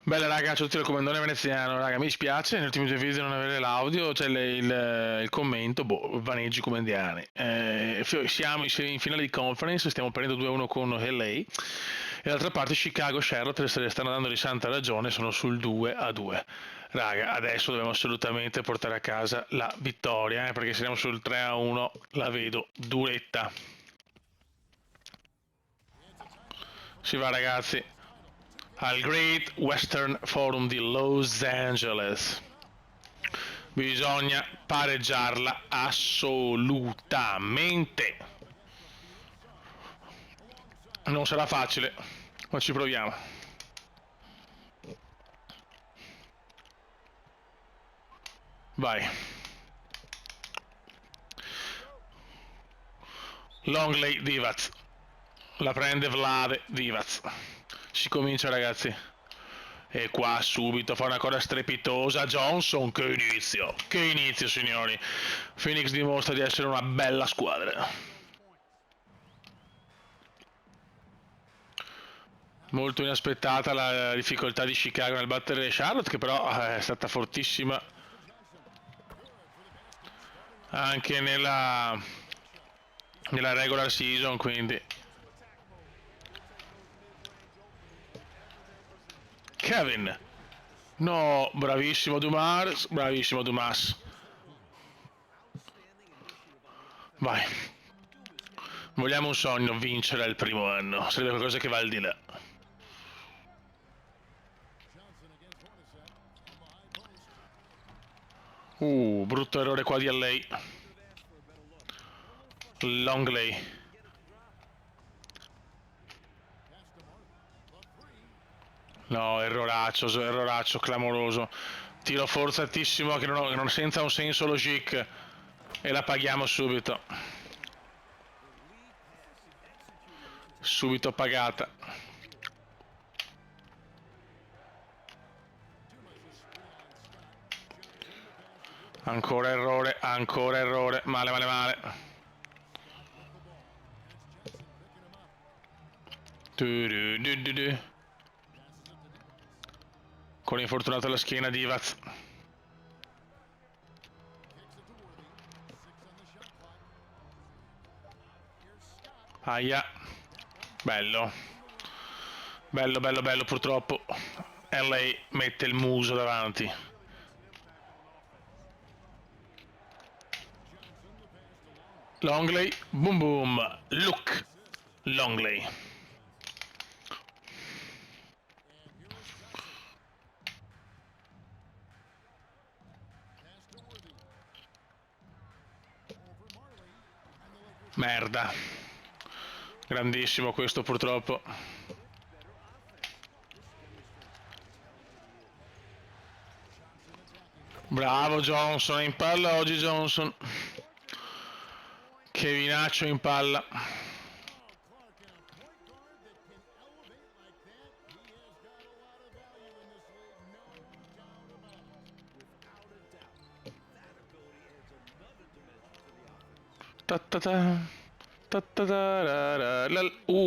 Bella raga, ciao a tutti dal comandone veneziano, raga, mi dispiace negli ultimi due video non avere l'audio, c'è il commento, boh, vaneggi comendiani. Siamo in finale di conference, stiamo perdendo 2-1 con LA, e d'altra parte Chicago e Charlotte se ne stanno dando di santa ragione, sono sul 2-2. Raga, adesso dobbiamo assolutamente portare a casa la vittoria, perché se siamo sul 3-1 la vedo duretta. Si va ragazzi, al Great Western Forum di Los Angeles. Bisogna pareggiarla assolutamente. Non sarà facile, ma ci proviamo. Vai. Longley Divac. La prende Vlade Divac. Si comincia ragazzi. E qua subito fa una cosa strepitosa Johnson, che inizio signori. Phoenix dimostra di essere una bella squadra. Molto inaspettata la difficoltà di Chicago nel battere Charlotte, che però è stata fortissima anche nella regular season, quindi Kevin, no, bravissimo Dumas, vai, vogliamo un sogno, vincere il primo anno, sarebbe qualcosa che va al di là. Brutto errore qua di LA. Longley. No, erroraccio clamoroso. Tiro forzatissimo che non senza un senso logic. E la paghiamo subito. Subito pagata. Ancora errore. Male. Con infortunato alla schiena Divac. Aia. Bello, purtroppo LA mette il muso davanti. Longley, boom boom, Luke Longley. Merda. Grandissimo questo purtroppo. Bravo Johnson, è in palla oggi Johnson. Kevinaccio in palla.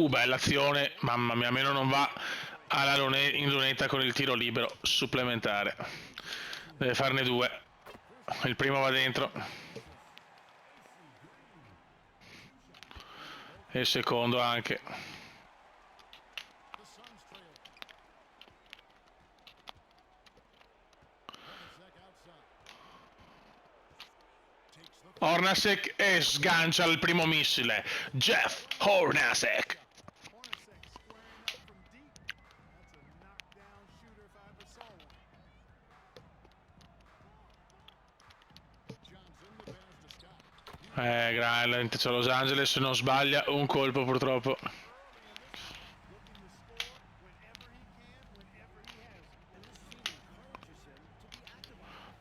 Bella azione, mamma mia, meno non va in lunetta con il tiro libero supplementare. Deve farne due. Il primo va dentro. E il secondo anche. Hornacek e sgancia il primo missile. Jeff Hornacek. Grande, c'è Los Angeles, non sbaglia un colpo purtroppo.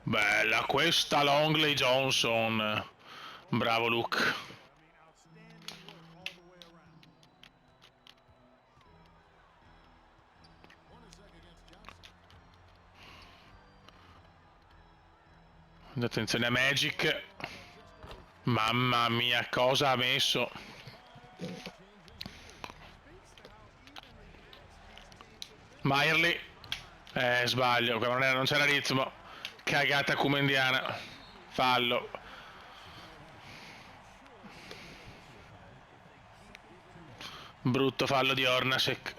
Bella questa Longley Johnson. Bravo Luke. Attenzione a Magic. Mamma mia, cosa ha messo? Meyerly. Sbaglio, qua non c'era ritmo. Cagata kumendiana. Fallo. Brutto fallo di Hornacek.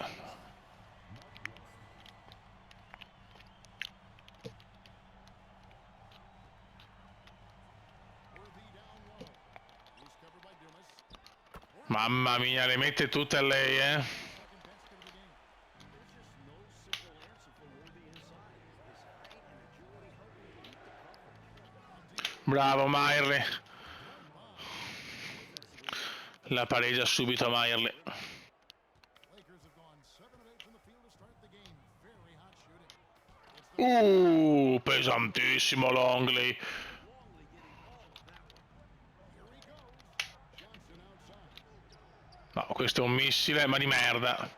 Mamma mia, le mette tutte a lei, eh. Bravo Maierle. La pareggia subito Maierle. Pesantissimo Longley. No, questo è un missile, ma di merda.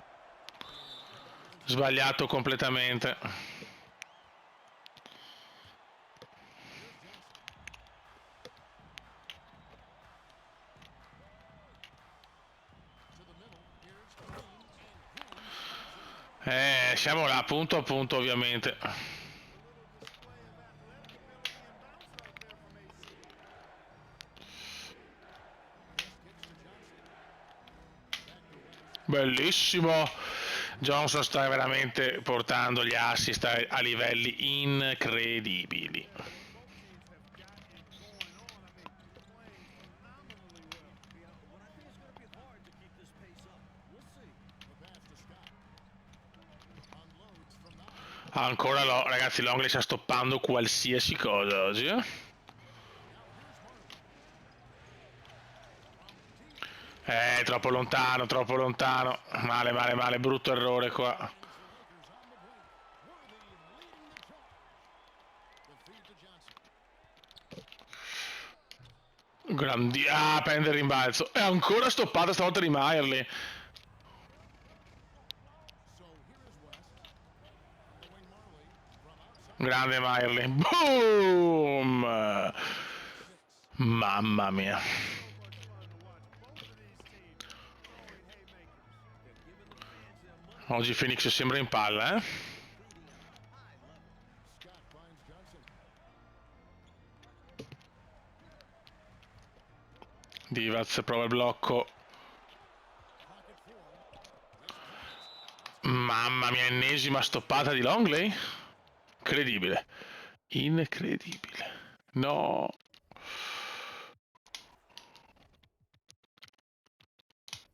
Sbagliato completamente. Siamo là, punto a punto ovviamente. Bellissimo. Johnson sta veramente portando gli assist a livelli incredibili. Ancora ragazzi, Longley sta stoppando qualsiasi cosa oggi, eh? Troppo lontano, troppo lontano. Male, male, male, brutto errore qua. Prende il rimbalzo. È ancora stoppata stavolta di Maierle. Grande Maierle. Boom! Mamma mia. Oggi Phoenix sembra in palla, eh? Divac prova il blocco. Mamma mia, ennesima stoppata di Longley? Incredibile. Incredibile. No.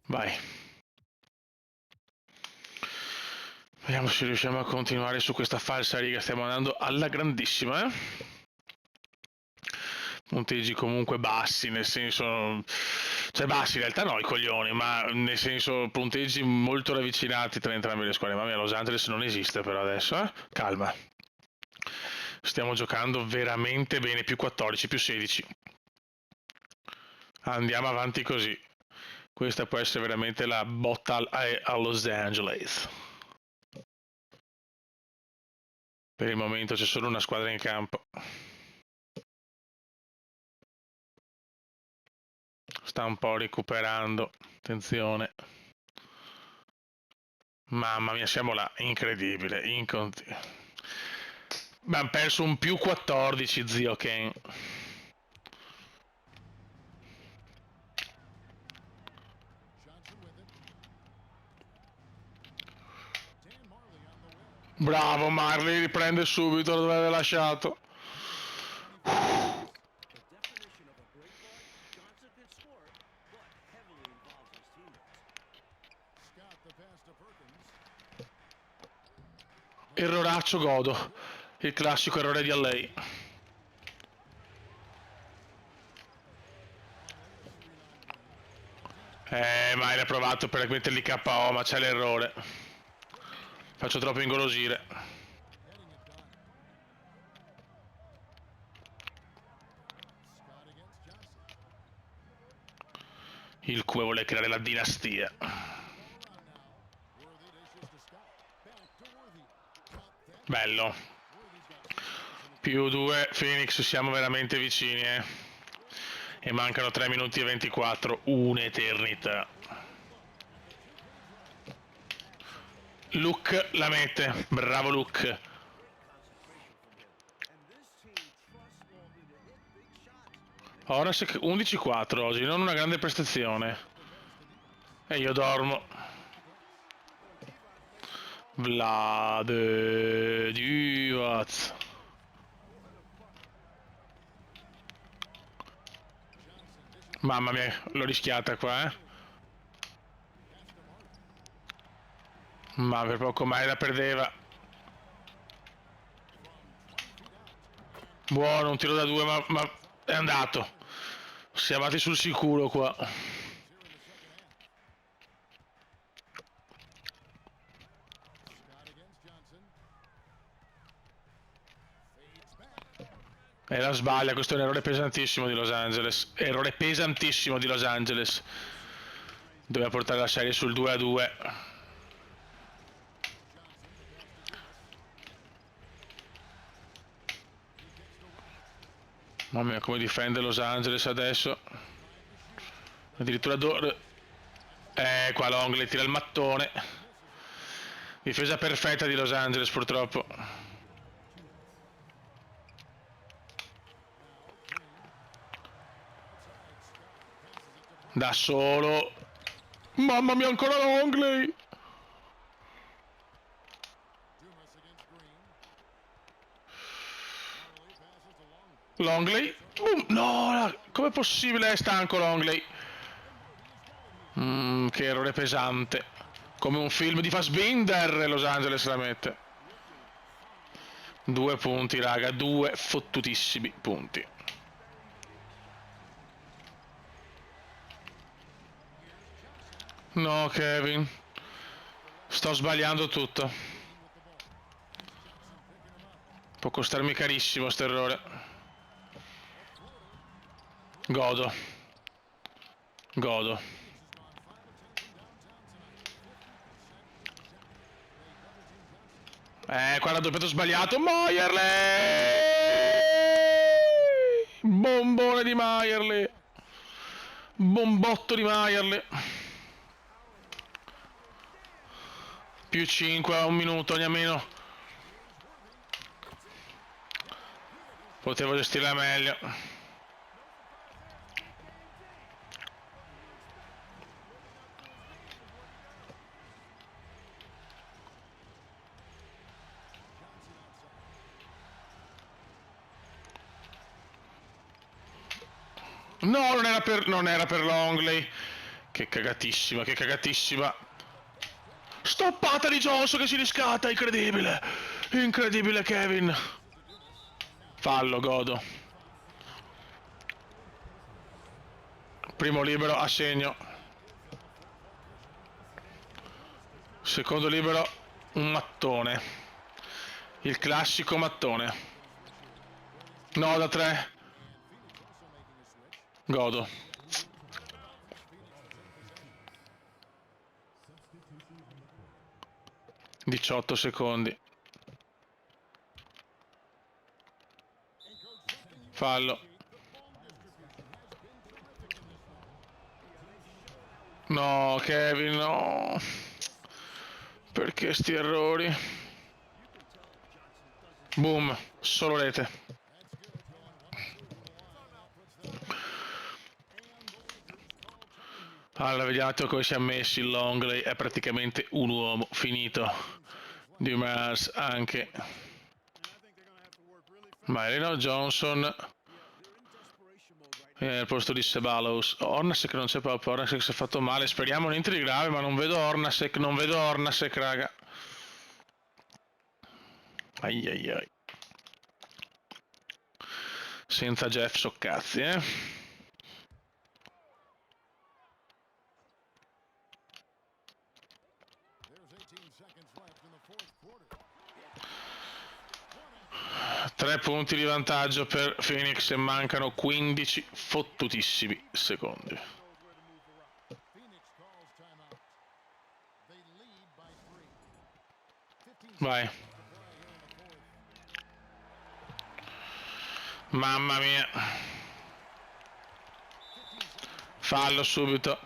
Vai. Vediamo se riusciamo a continuare su questa falsa riga. Stiamo andando alla grandissima, eh? Punteggi comunque bassi, nel senso... Cioè bassi in realtà no, i coglioni, ma nel senso punteggi molto ravvicinati tra entrambe le squadre. Mamma mia, Los Angeles non esiste però adesso, eh? Calma. Stiamo giocando veramente bene, più 14, più 16. Andiamo avanti così. Questa può essere veramente la botta a Los Angeles. Per il momento c'è solo una squadra in campo. Sta un po' recuperando. Attenzione. Mamma mia, siamo là. Incredibile. Abbiamo perso un più 14, zio Ken. Bravo Marley, riprende subito dove aveva lasciato. Erroraccio godo. Il classico errore di Alley. Mai l'ha provato per metterli KO, ma c'è l'errore. Faccio troppo ingolosire. Il Q vuole creare la dinastia. Bello. Più 2, Phoenix, siamo veramente vicini, eh. E mancano 3 minuti e 24, un'eternità. Luke la mette, bravo Luke. Hornacek 11-4 oggi, non una grande prestazione. E io dormo. Vlade Divac. Mamma mia, l'ho rischiata qua, eh. Ma per poco mai la perdeva. Buono, un tiro da due, ma è andato. Siamo andati sul sicuro qua. E la sbaglia, questo è un errore pesantissimo di Los Angeles. Errore pesantissimo di Los Angeles. Doveva portare la serie sul 2-2. Mamma mia, come difende Los Angeles adesso. Addirittura qua Longley tira il mattone. Difesa perfetta di Los Angeles purtroppo. Da solo. Mamma mia, ancora Longley. Longley. No, com'è possibile? È stanco Longley. Che errore pesante. Come un film di Fassbinder, Los Angeles la mette. 2 punti, raga. 2 fottutissimi punti. No, Kevin. Sto sbagliando tutto. Può costarmi carissimo sto errore. Godo. Godo. Qua l'ha doppiato sbagliato. Meyerley! Bombone di Meyerley. Bombotto di Meyerley. Più 5 a un minuto, nemmeno. Potevo gestirla meglio. No, non era per Longley. Che cagatissima, che cagatissima. Stoppata di Johnson che si riscatta, incredibile. Incredibile Kevin. Fallo, godo. Primo libero a segno. Secondo libero un mattone. Il classico mattone. No, da 3. Godo. Diciotto secondi. Fallo. No, Kevin, no. Perché sti errori? Boom, solo rete. Allora, vediamo come si è messi il Longley. È praticamente un uomo finito. Dumas anche. Marino Johnson al posto di Ceballos. Hornacek non c'è proprio. Hornacek si è fatto male. Speriamo niente di grave, ma non vedo Hornacek. Non vedo Hornacek, raga. Ai ai ai. Senza Jeff Soccazzi, eh. Tre punti di vantaggio per Phoenix e mancano 15 fottutissimi secondi. Vai. Mamma mia. Fallo subito.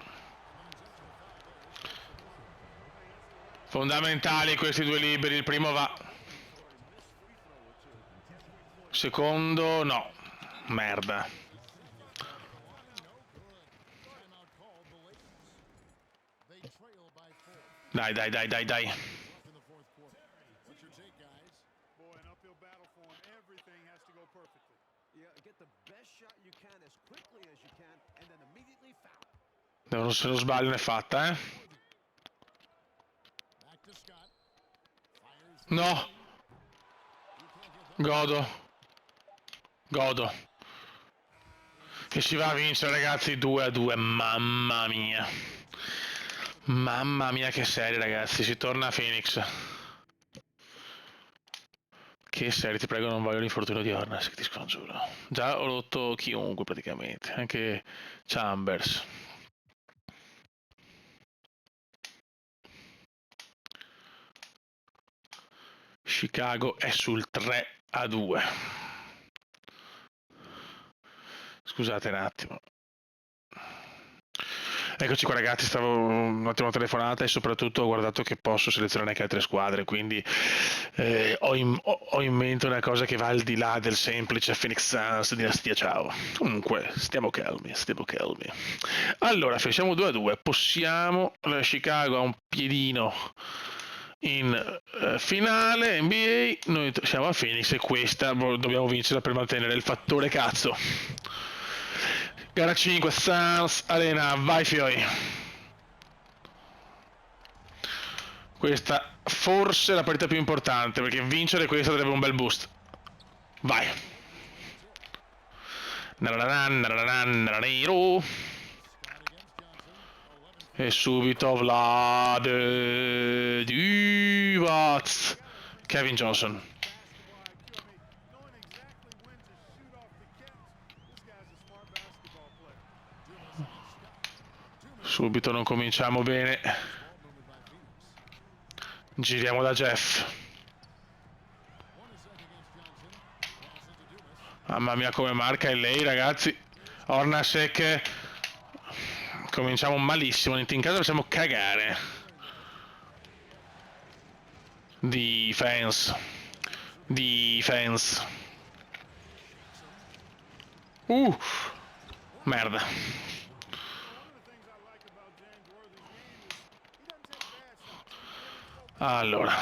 Fondamentali questi due liberi, il primo va. Secondo no. Merda. Dai, dai, dai, dai, dai. Se non sbaglio ne è fatta, eh. No. Godo. Godo. Che si va a vincere, ragazzi, 2-2. Mamma mia. Mamma mia che serie, ragazzi. Si torna a Phoenix. Che serie, ti prego, non voglio l'infortunio di Hornets, che ti scongiuro. Già ho rotto chiunque praticamente, anche Chambers. Chicago è sul 3-2. Scusate un attimo. Eccoci qua ragazzi, stavo un attimo una telefonata e soprattutto ho guardato che posso selezionare anche altre squadre, quindi ho in mente una cosa che va al di là del semplice Phoenix Suns dinastia ciao. Comunque, stiamo calmi, stiamo calmi. Allora, facciamo 2-2, possiamo, Chicago ha un piedino in finale NBA, noi siamo a Phoenix e questa dobbiamo vincere per mantenere il fattore cazzo. Gara 5, Suns Arena, vai fioi. Questa forse è la partita più importante, perché vincere questa darebbe un bel boost. Vai. E subito Vlad Divac. Kevin Johnson. Subito non cominciamo bene. Giriamo da Jeff. Mamma mia come marca è lei, ragazzi. Hornacek. Cominciamo malissimo, in casa possiamo cagare. Defense. Defense. Merda. Allora.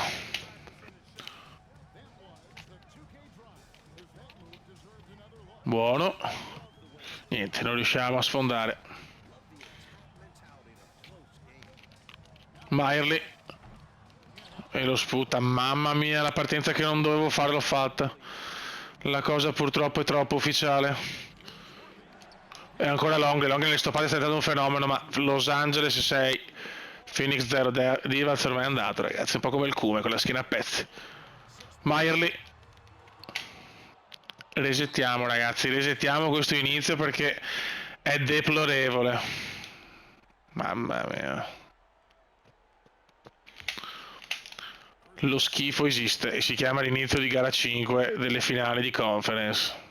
Buono. Niente, non riusciamo a sfondare. Maierly. E lo sputa. Mamma mia, la partenza che non dovevo fare l'ho fatta. La cosa purtroppo è troppo ufficiale. E ancora Longley nelle stoppate è stato un fenomeno, ma Los Angeles 6, Phoenix 0, Divac ormai è andato, ragazzi, un po' come il Cume, con la schiena a pezzi. Maierly. Resettiamo, ragazzi, resettiamo questo inizio perché è deplorevole. Mamma mia. Lo schifo esiste e si chiama l'inizio di gara 5 delle finali di conference.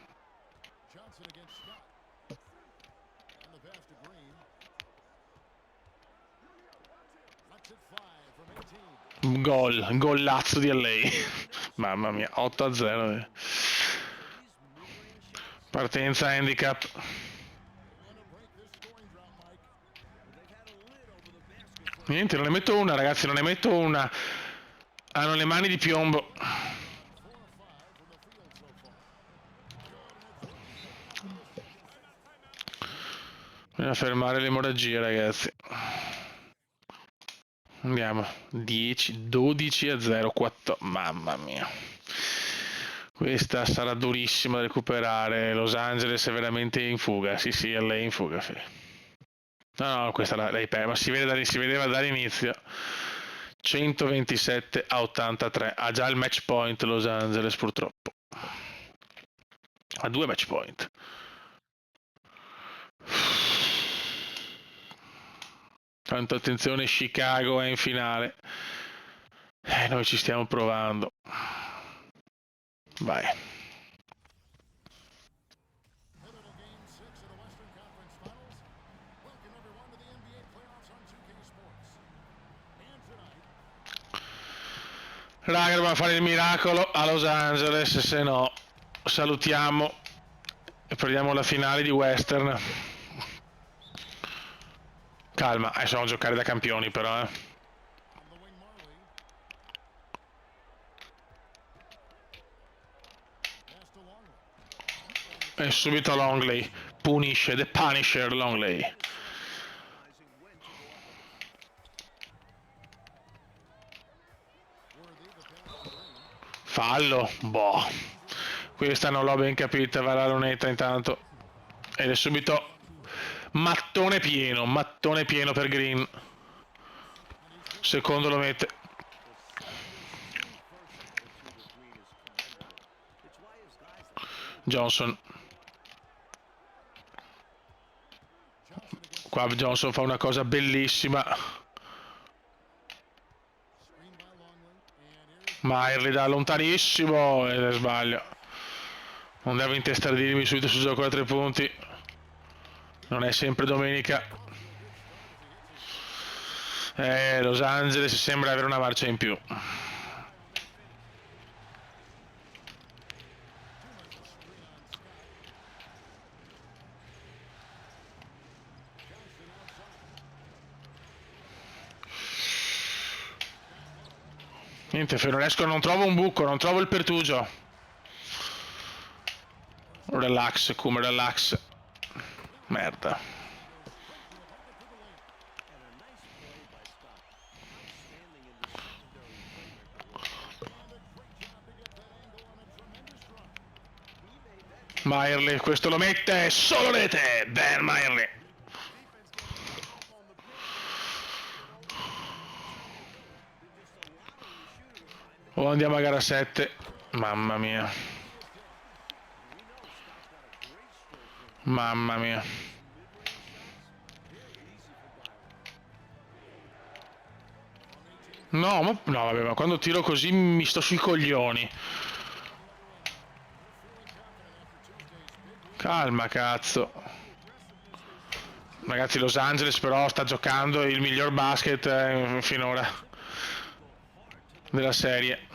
Gollazzo di LA. Mamma mia, 8-0. Partenza handicap. Niente, non ne metto una, ragazzi, non ne metto una. Hanno le mani di piombo. Bisogna fermare l'emorragia, ragazzi. Andiamo. 10, 12-0, 4. Mamma mia. Questa sarà durissima da recuperare. Los Angeles è veramente in fuga. Sì, sì, LA è in fuga. Sì. No, questa l'hai persa. Ma si vedeva dall'inizio. 127-83. Ha già il match point Los Angeles, purtroppo. Ha 2 match point. Tanto attenzione, Chicago è in finale. Noi ci stiamo provando. Vai. Raga, dobbiamo fare il miracolo a Los Angeles, se no salutiamo e perdiamo la finale di Western. Calma, adesso dobbiamo giocare da campioni però, E subito Longley punisce, The Punisher Longley. Fallo, boh. Questa non l'ho ben capita, va la lunetta intanto. Ed è subito mattone pieno per Green. Secondo lo mette. Johnson. Qua Johnson fa una cosa bellissima. Maierli da lontanissimo e sbaglio. Non devo intestardirmi subito sul gioco da 3 punti. Non è sempre domenica. Los Angeles sembra avere una marcia in più. Niente, non esco, non trovo un buco, non trovo il pertugio. Relax, come relax. Merda. Maierli, questo lo mette, solo rete, Ben Maierli. O andiamo a gara 7, mamma mia. Mamma mia. No, no, vabbè, ma quando tiro così mi sto sui coglioni. Calma, cazzo. Ragazzi, Los Angeles però sta giocando il miglior basket finora della serie.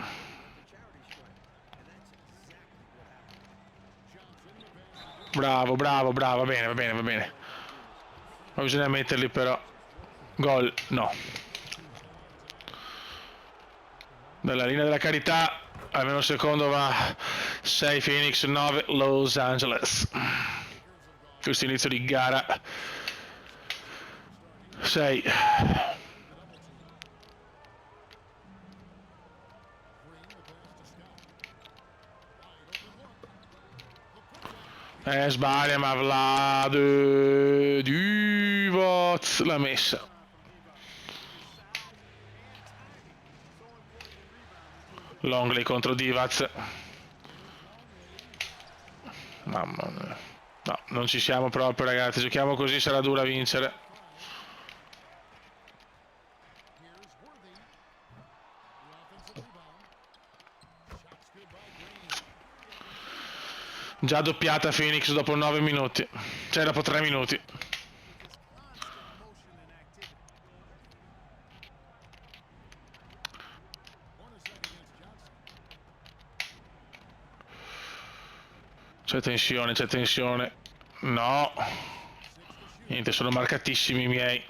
Bravo, bravo, bravo, va bene, va bene, va bene. Ma bisogna metterli però. Gol, no. Dalla linea della carità, almeno un secondo va 6 Phoenix, 9 Los Angeles. Questo inizio di gara 6. Sbaglia, ma Vlad Divac l'ha messa. Longley contro Divac. Mamma mia. No, non ci siamo proprio, ragazzi. Giochiamo così, sarà dura vincere. Già doppiata Phoenix dopo 9 minuti. Cioè dopo 3 minuti. C'è tensione, c'è tensione. No. Niente, sono marcatissimi i miei.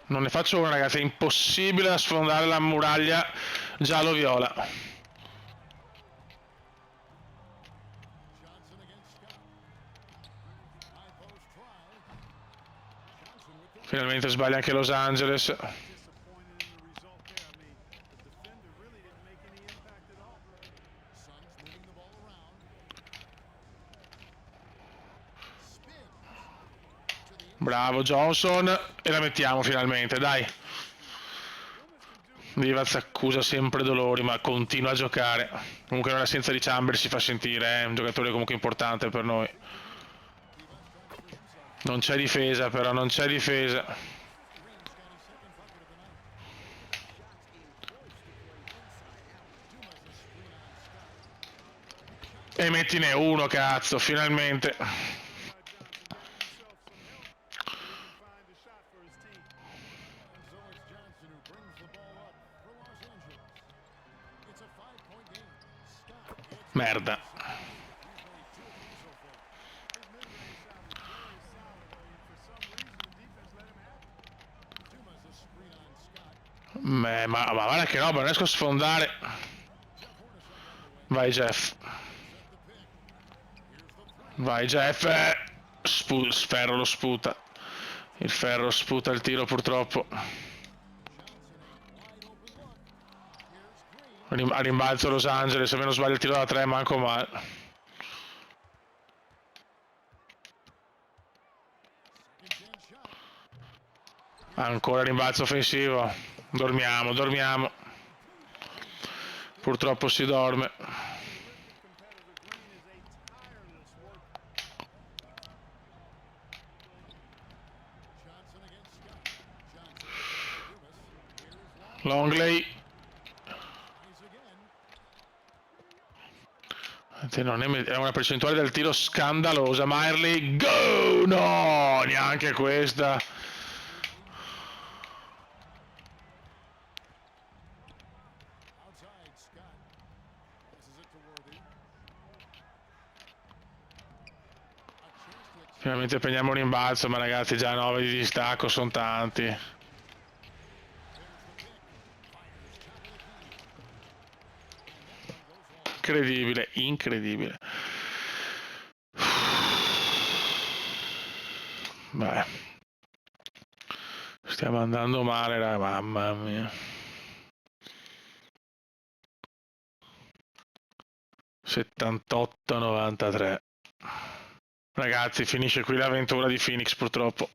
Non ne faccio una, ragazzi, è impossibile da sfondare la muraglia giallo-viola. Finalmente sbaglia anche Los Angeles. Bravo Johnson, e la mettiamo finalmente, dai. Divac accusa sempre dolori, ma continua a giocare. Comunque l'assenza di Chambers si fa sentire, è un giocatore comunque importante per noi. Non c'è difesa però, non c'è difesa. E mettine uno, cazzo, finalmente. Merda. Ma guarda che roba, non riesco a sfondare. Vai Jeff. Vai Jeff. Ferro lo sputa. Il ferro sputa il tiro purtroppo. A rimbalzo Los Angeles, se non sbaglio il tiro da 3 manco male. Ancora rimbalzo offensivo. Dormiamo, dormiamo. Purtroppo si dorme. Longley. Non è una percentuale del tiro scandalosa. Miley, go! No, neanche questa. Finalmente prendiamo un rimbalzo, ma ragazzi già 9 di distacco sono tanti. Incredibile, incredibile. Beh, stiamo andando male, mamma mia. 78-93. Ragazzi, finisce qui l'avventura di Phoenix purtroppo.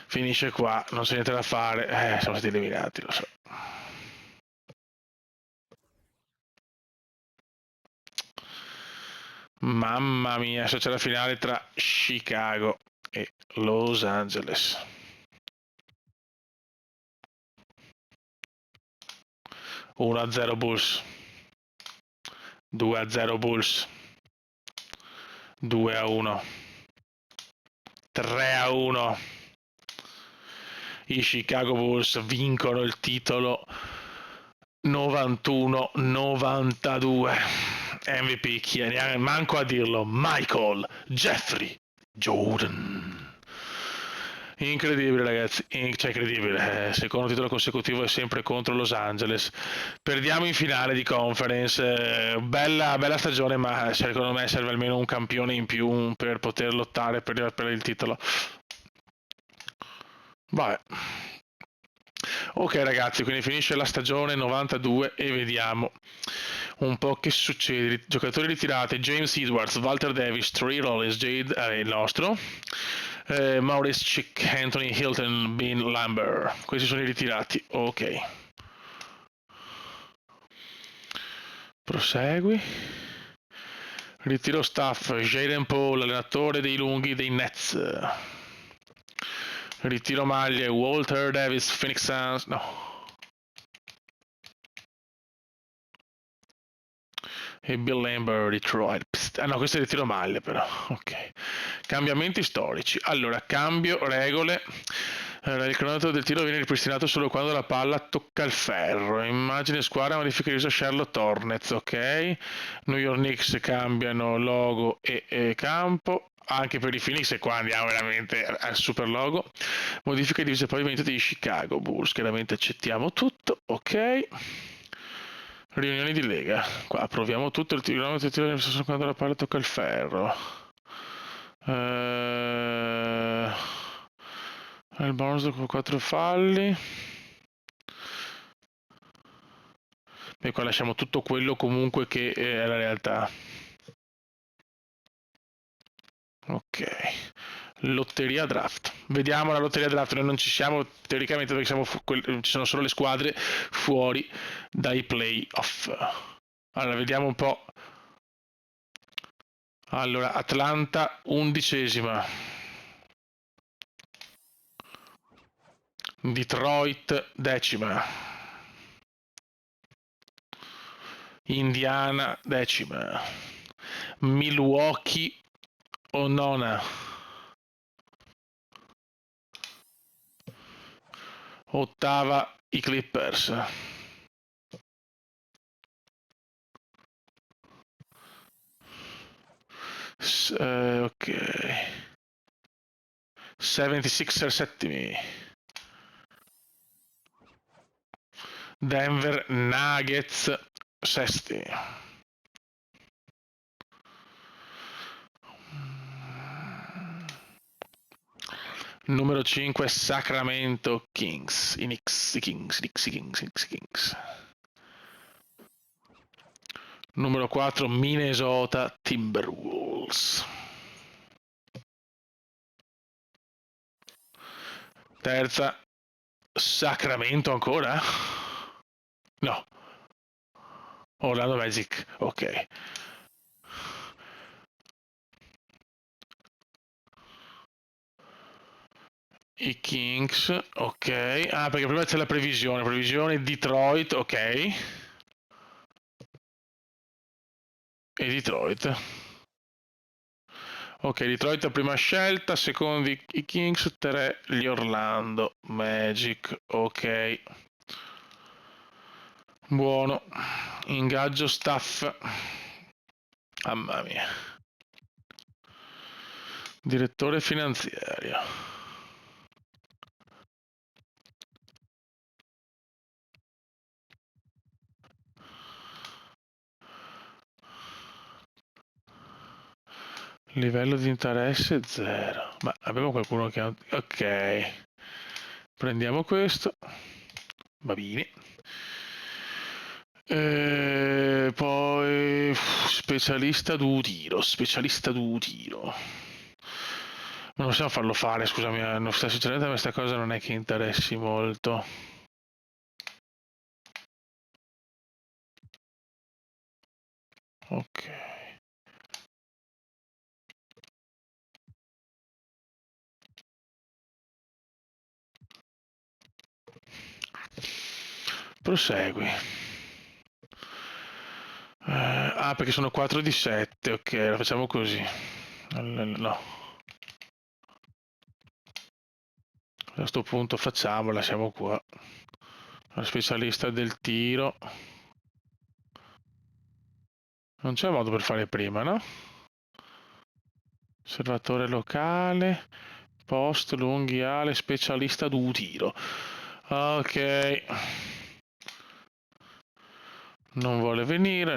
Finisce qua, non c'è niente da fare. Siamo stati eliminati, lo so. Mamma mia, adesso c'è la finale tra Chicago e Los Angeles. 1-0 Bulls. 2-0 Bulls. 2-1. 3-1. I Chicago Bulls vincono il titolo 91-92. MVP, chi è? Manco a dirlo. Michael Jeffrey Jordan. Incredibile ragazzi, cioè incredibile, secondo titolo consecutivo è sempre contro Los Angeles. Perdiamo in finale di conference, bella stagione, ma secondo me serve almeno un campione in più per poter lottare per il titolo. Vabbè. Ok ragazzi, quindi finisce la stagione 92 e vediamo un po' che succede. Giocatori ritirati: James Edwards, Walter Davis, Trey Rollins, Jade è il nostro, Maurice Chick, Anthony Hilton, Bean Lambert. Questi sono i ritirati. Ok, prosegui. Ritiro staff: Jaden Paul, allenatore dei lunghi dei Nets. Ritiro maglie: Walter Davis, Phoenix Suns. No. E Bill Lambert, Detroit. Psst. Ah no, questo è il ritiro maglie però. Ok. Cambiamenti storici. Allora, cambio regole. Il cronometro del tiro viene ripristinato solo quando la palla tocca il ferro. Immagine squadra, modifica di uso Charlotte Hornets. Ok. New York Knicks cambiano logo e campo. Anche per i Phoenix, e qua andiamo veramente al super logo. Modifica di uso pavimento di Chicago Bulls. Chiaramente accettiamo tutto. Ok. Riunioni di Lega. Qua proviamo tutto. Il cronometro tiro quando la palla tocca il ferro. Il bonus con 4 falli. E qua lasciamo tutto quello comunque che è la realtà. Ok. Lotteria draft. Vediamo la lotteria draft. Noi non ci siamo teoricamente perché ci sono solo le squadre fuori dai playoff. Allora vediamo un po'. Allora, Atlanta 11ª. Detroit 10ª. Indiana 10ª. Milwaukee 9ª. 8ª i Clippers. Ok. 76er 7ª. Denver Nuggets Sesti. Numero 5 Sacramento Kings. I Kings. Numero 4 Minnesota Timberwolves. Terza Sacramento ancora? No. Orlando Magic, ok. I Kings, ok. Ah, perché prima c'è la previsione. Previsione Detroit, ok. E Detroit. Ok, Detroit la prima scelta, secondi i Kings, 3 gli Orlando Magic, ok. Buono. Ingaggio staff. Mamma mia. Direttore finanziario. Livello di interesse 0. Ma abbiamo qualcuno che ha... Ok. Prendiamo questo. Va bene. Poi specialista du tiro. Non possiamo farlo fare, scusami, sinceramente a questa cosa non è che interessi molto. Ok. Prosegui. Perché sono 4 di 7, ok, la facciamo così. No. A questo punto lasciamo qua. La specialista del tiro. Non c'è modo per fare prima, no? Osservatore locale. Post, lunghiale, specialista du tiro. Ok. Non vuole venire.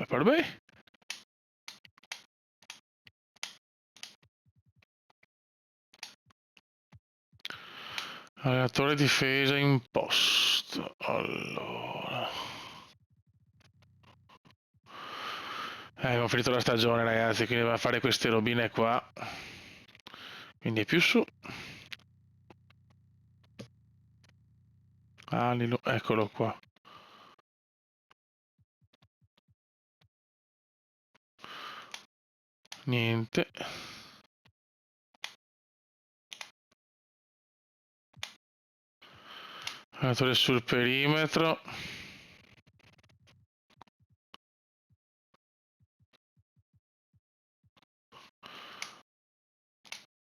Per me? Allenatore difesa in post. Allora. Abbiamo finito la stagione, ragazzi, quindi va a fare queste robine qua. Quindi è più su. Eccolo qua. Niente. Allenatore sul perimetro.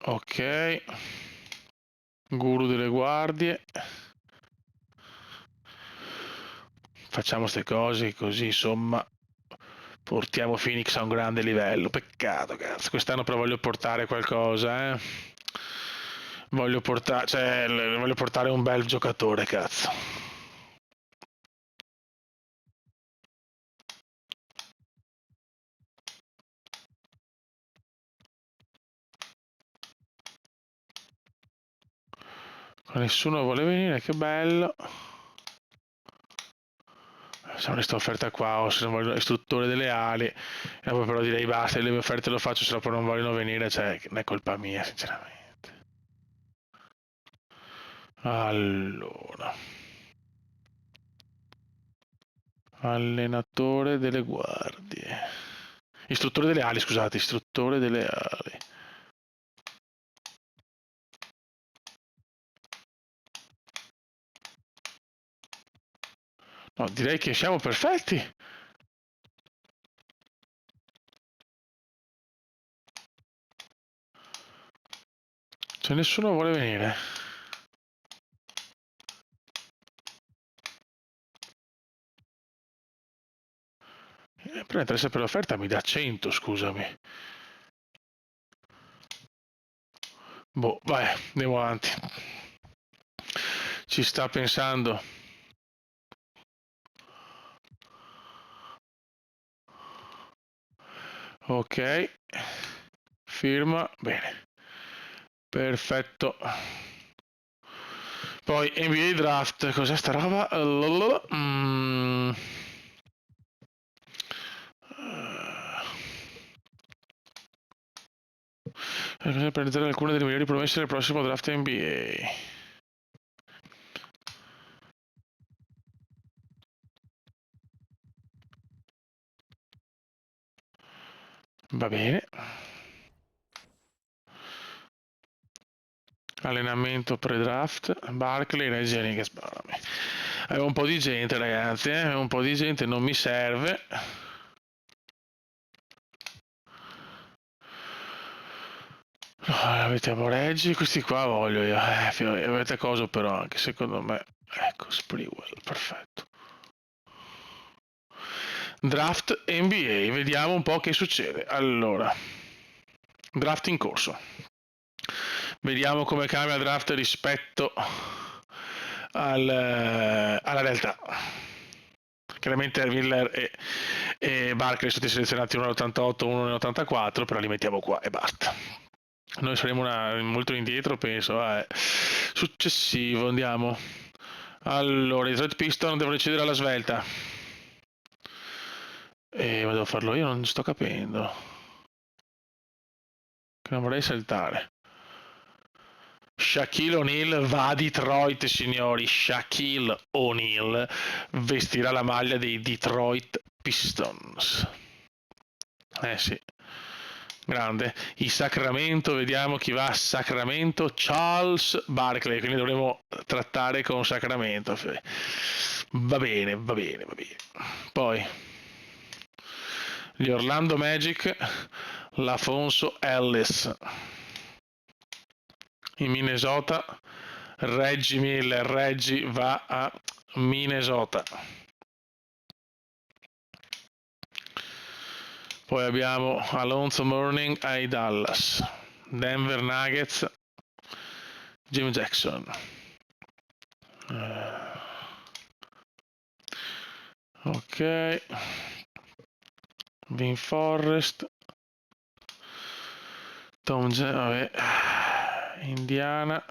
Ok. Guru delle guardie. Facciamo queste cose così, insomma, portiamo Phoenix a un grande livello. Peccato, cazzo. Quest'anno però voglio portare qualcosa, eh. Voglio portare un bel giocatore, cazzo. Nessuno vuole venire, che bello. Se questa offerta qua o se non vogliono istruttore delle ali, e poi però direi basta, le mie offerte lo faccio, se no poi non vogliono venire, cioè non è colpa mia, sinceramente. Allora, allenatore delle guardie, istruttore delle ali, scusate, istruttore delle ali. No, direi che siamo perfetti. Cioè nessuno vuole venire. Però interessa per l'offerta mi dà 100, scusami. Boh, vai, andiamo avanti. Ci sta pensando. Ok, firma, bene, perfetto. Poi NBA draft, cos'è sta roba? Per realizzare alcune delle migliori promesse del prossimo draft NBA. Va bene. Allenamento pre-draft, Barkley, Reggie Enriquez. Avevo un po' di gente, ragazzi, un po' di gente, non mi serve. Mettiamo Reggie, questi qua voglio io. Avete cosa però anche secondo me. Ecco, Sprewell, perfetto. Draft NBA, vediamo un po' che succede. Allora, draft in corso. Vediamo come cambia il draft rispetto alla realtà. Chiaramente Miller e Barkley sono stati selezionati uno nell'88, uno nell'84, però li mettiamo qua e basta. Noi saremo molto indietro, penso. Successivo, andiamo. Allora, i Detroit Pistons devono decidere alla svelta. Ma devo farlo io, non sto capendo. Che non vorrei saltare. Shaquille O'Neal va a Detroit, signori. Shaquille O'Neal vestirà la maglia dei Detroit Pistons. Sì. Grande. I Sacramento, vediamo chi va a Sacramento. Charles Barkley, quindi dovremo trattare con Sacramento. Va bene, va bene, va bene. Poi gli Orlando Magic, l'Afonso Ellis. In Minnesota, Reggie Miller, Reggie va a Minnesota. Poi abbiamo Alonzo Mourning ai Dallas, Denver Nuggets, Jim Jackson. Ok, Vin Forrest, Tom vabbè. Indiana,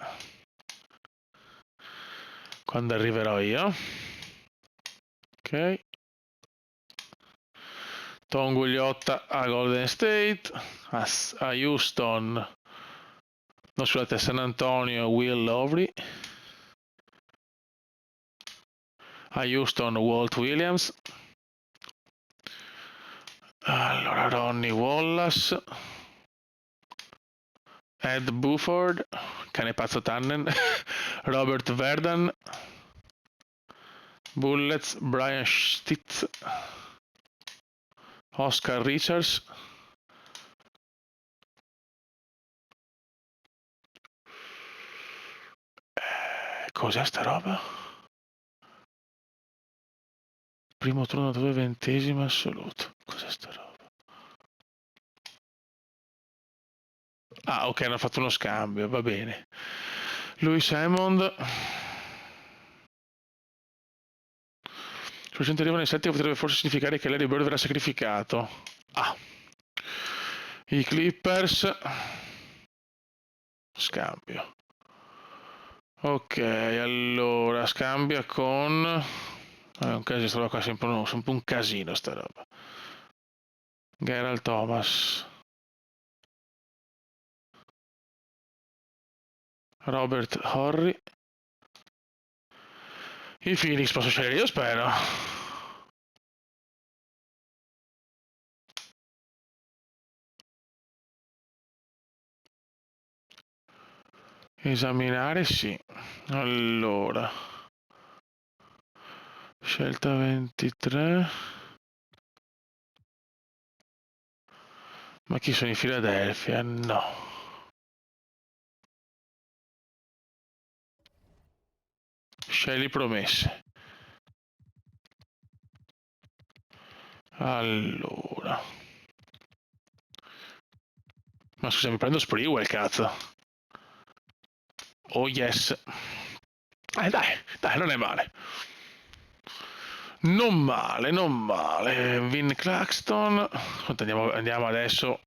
quando arriverò io. Ok, Tom Gugliotta a Golden State, a Houston, no scusate, a San Antonio Will Lowry, a Houston Walt Williams, allora Ronnie Wallace, Ed Buford, cane pazzo Tannen, Robert Verdan, Bullets, Brian Stitz, Oscar Richards, cos'è sta roba? Primo turno 20° assoluto. Cos'è sta roba? Ah, ok, hanno fatto uno scambio, va bene. Louis Hammond. Sul centro arriva nel 7 potrebbe forse significare che Larry Bird verrà sacrificato. Ah. I Clippers. Scambio. Ok, allora scambia con... È un casino, sta roba qua, sempre un casino sta roba. Gerald Thomas. Robert Horry. I Phoenix posso scegliere io, spero. Esaminare, sì. Allora. Scelta 23. Ma chi sono in Philadelphia? No. Scegli promesse. Allora. Ma scusa, mi prendo Sprewell, cazzo. Oh yes. Dai, non è male. Non male, non male. Vin Claxton. Andiamo adesso.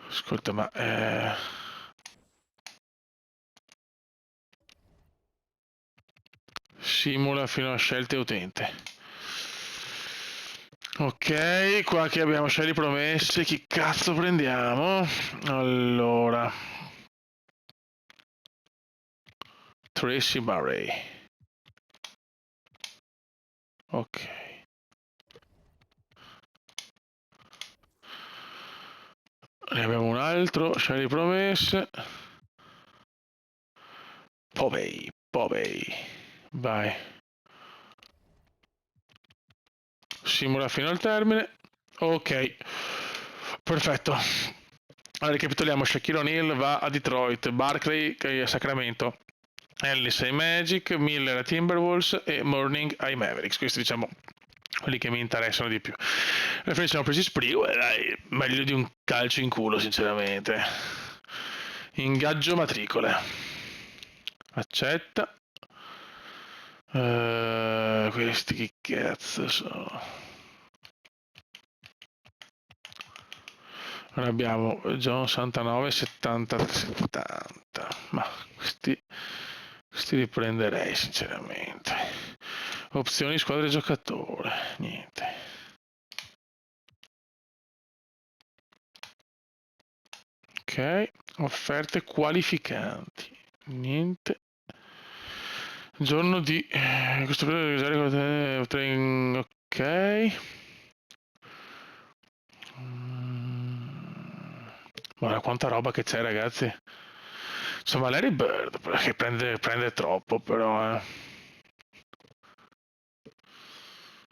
Ascolta, ma simula fino a scelte utente. Ok, qua che abbiamo scelte promesse, chi cazzo prendiamo? Allora, Tracy Murray. Ok. Ne abbiamo un altro, scegli promesse. Povey. Vai. Simula fino al termine. Ok. Perfetto. Allora, ricapitoliamo. Shaquille O'Neal va a Detroit, Barkley a Sacramento, Ellis ai Magic, Miller a Timberwolves e Morning ai Mavericks. Questi diciamo quelli che mi interessano di più. Alla fine siamo presi Sprewell, dai, meglio di un calcio in culo sinceramente. Ingaggio matricole. Accetta. Questi che cazzo sono? Noi abbiamo John 69 70 70, ma questi li prenderei sinceramente. Opzioni squadre giocatore, niente. Ok, offerte qualificanti, niente. Giorno di questo ok. Guarda quanta roba che c'è, ragazzi. Insomma, Larry Bird perché prende troppo, però.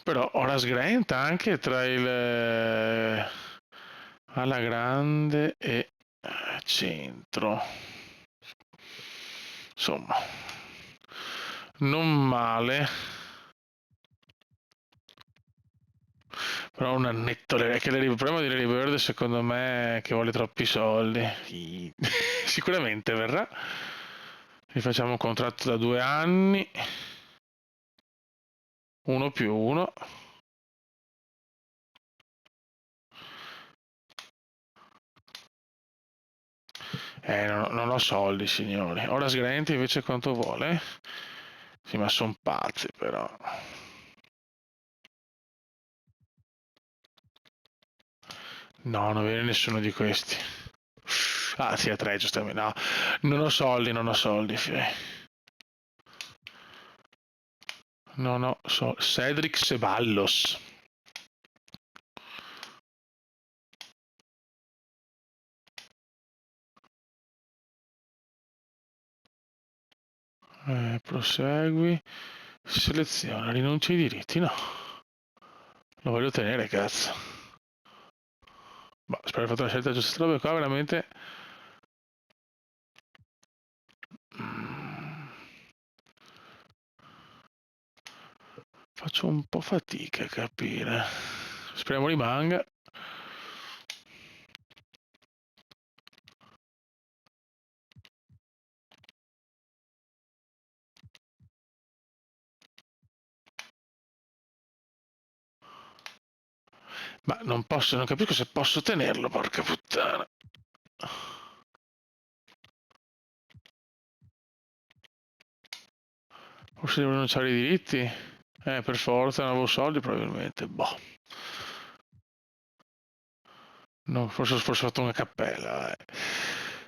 Però Horace Grant anche tra il alla grande e centro. Insomma, non male. Però un annetto, che il problema di Larry Bird secondo me è che vuole troppi soldi. Sicuramente verrà. Gli facciamo un contratto da 2 anni. 1+1. Non ho soldi, signori. Ora Sgrenti invece quanto vuole? Sì, ma sono pazzi però. No, non viene nessuno di questi. Ah, sì, a 3, giustamente. No, non ho soldi, Non ho soldi. Cedric Ceballos. Prosegui. Seleziona, rinuncia ai diritti, no. Lo voglio tenere, cazzo. Boh, spero abbia fatto la scelta giusta. Robe qua veramente. Faccio un po' fatica a capire. Speriamo rimanga. Ma non capisco se posso tenerlo, porca puttana. Forse devo rinunciare ai diritti? Per forza, non avevo soldi probabilmente. Boh. No, forse ho fatto una cappella.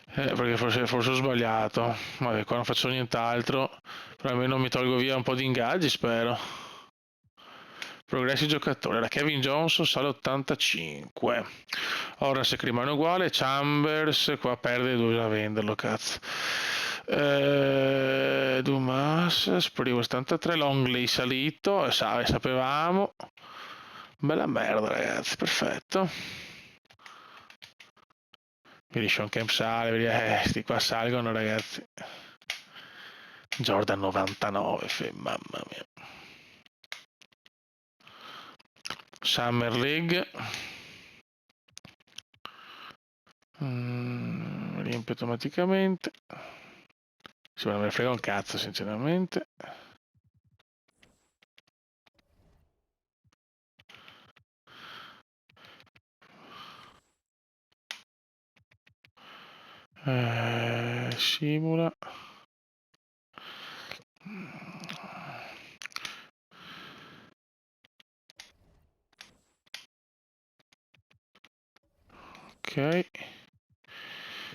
Perché forse ho sbagliato. Vabbè, qua non faccio nient'altro. Però almeno mi tolgo via un po' di ingaggi, spero. Progressi giocatori. La Kevin Johnson sale 85. Ora se rimane uguale. Chambers qua perde, doveva venderlo, cazzo. Dumas, Sprewell 73, Longley salito, sapevamo. Bella merda, ragazzi, perfetto. Vedi Sean Kemp sale, vedi, sti qua salgono, ragazzi. Jordan 99, mamma mia. Summer League. riempie automaticamente. Sì, ma me ne frega un cazzo, sinceramente. Simula. Ok.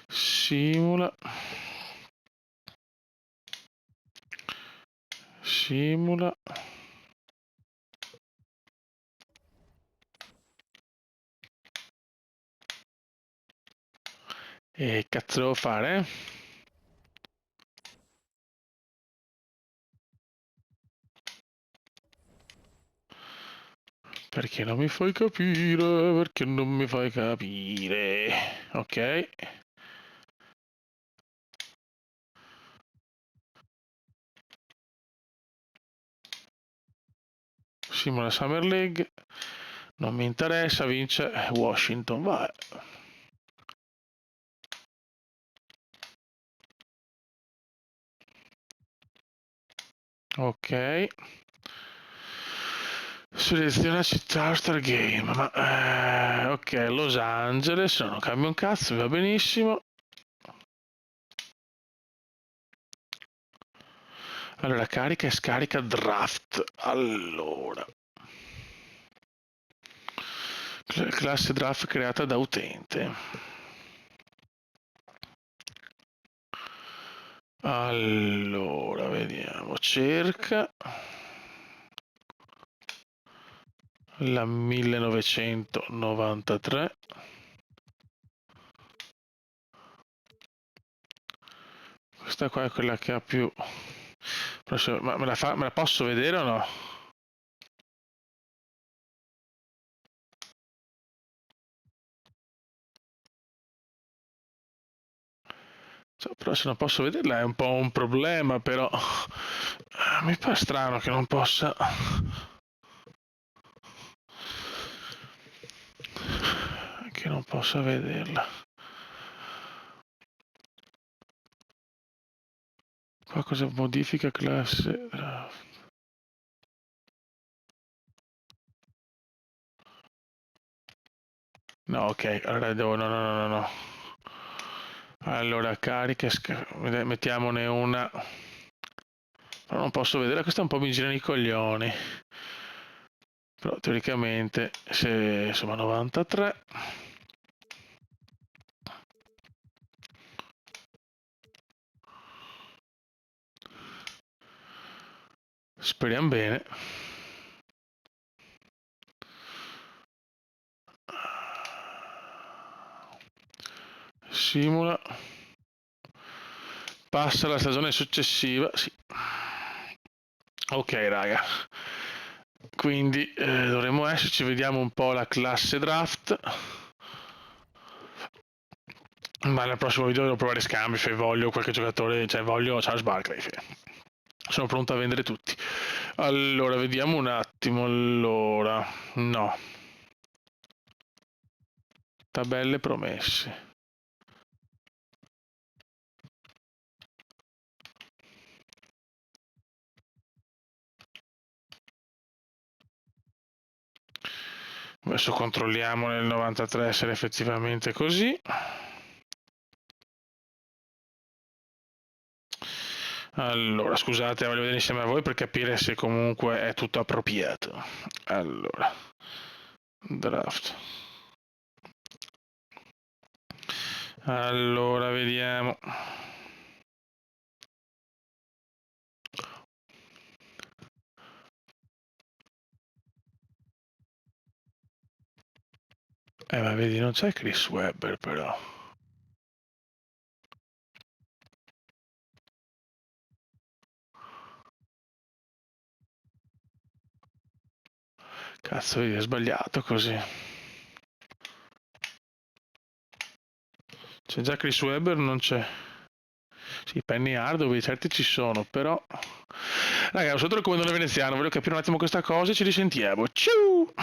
Simula. Simula. E cazzo devo fare? Perché non mi fai capire? Perché non mi fai capire? Ok. Simula Summer League. Non mi interessa, vince Washington. Vai. Ok. Seleziona città Star Game. Ma ok, Los Angeles. Non cambia un cazzo, mi va benissimo. Allora, carica e scarica draft. Allora. Classe draft creata da utente. Allora, vediamo. Cerca la 1993. Questa qua è quella che ha più... Ma me la posso vedere o no? Cioè, però se non posso vederla è un po' un problema, però mi pare strano che non possa vederla. Qua cosa modifica classe? No, ok, allora devo... No. Allora, carica, mettiamone una. Però non posso vedere, questa un po' mi gira i coglioni. Però teoricamente, se insomma 93. Speriamo bene. Simula. Passa la stagione successiva. Sì. Ok, raga. Quindi dovremmo esserci, vediamo un po' la classe draft. Ma nel prossimo video devo provare scambi, se voglio qualche giocatore, cioè voglio Charles Barkley. Sono pronto a vendere tutti. Allora, vediamo un attimo. Allora, no. Tabelle promesse. Adesso controlliamo nel 93 se è effettivamente così. Allora, scusate, voglio vedere insieme a voi per capire se comunque è tutto appropriato. Allora, draft. Allora, vediamo. Ma vedi, non c'è Chris Webber però. Cazzo, è sbagliato così. C'è già Chris Webber, non c'è. Sì, Penny Hardaway, certi ci sono, però... Raga, sono il comandante veneziano, voglio capire un attimo questa cosa e ci risentiamo. Ciao!